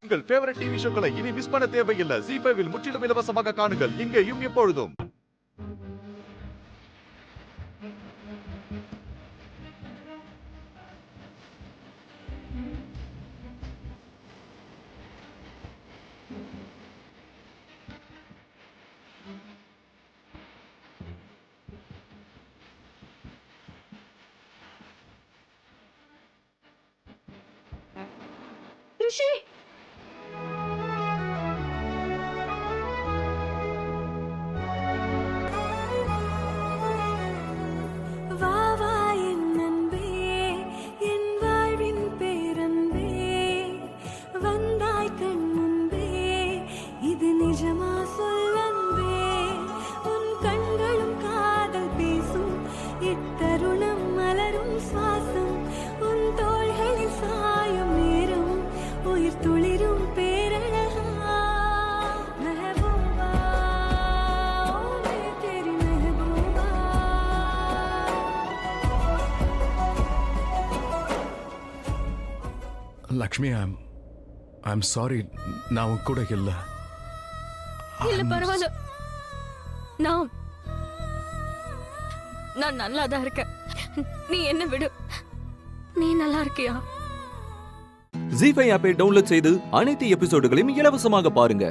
உங்கள் favourite TV ஷோக்களை இனி miss பண்ண தேவையில்லை. ஜீ5 இல் முற்றிலும் இலவசமாக காணுங்கள். இங்கேயும் எப்பொழுதும். ரிஷி, வா வா என் அன்பே, என் வாழ்வின் பேரன்பே, வந்தாய் கண் முன்பே, இது நிஜமா சொல் அன்பே, உன் கண்களும் காதல் பேசும், இத்தருணம் மலரும் சுவாசம், உன் தோள்களில் சாயும் நேரம், உயிர் துளிரும் பேரழகா, மெஹபூபா, ஓ மே தெரி மெஹபூபா. Lakshmi, I'm sorry. நான் உன் கூட இல்ல. இல்ல பரவாயில்ல, நான் நல்லா தான் இருக்கேன். நீ என்ன விடு. நீ நல்லா இருக்கியா? ஜீ5 ஆப்பை டவுன்லோட் செய்து அனைத்து எபிசோடுகளையும் இலவசமாக பாருங்க.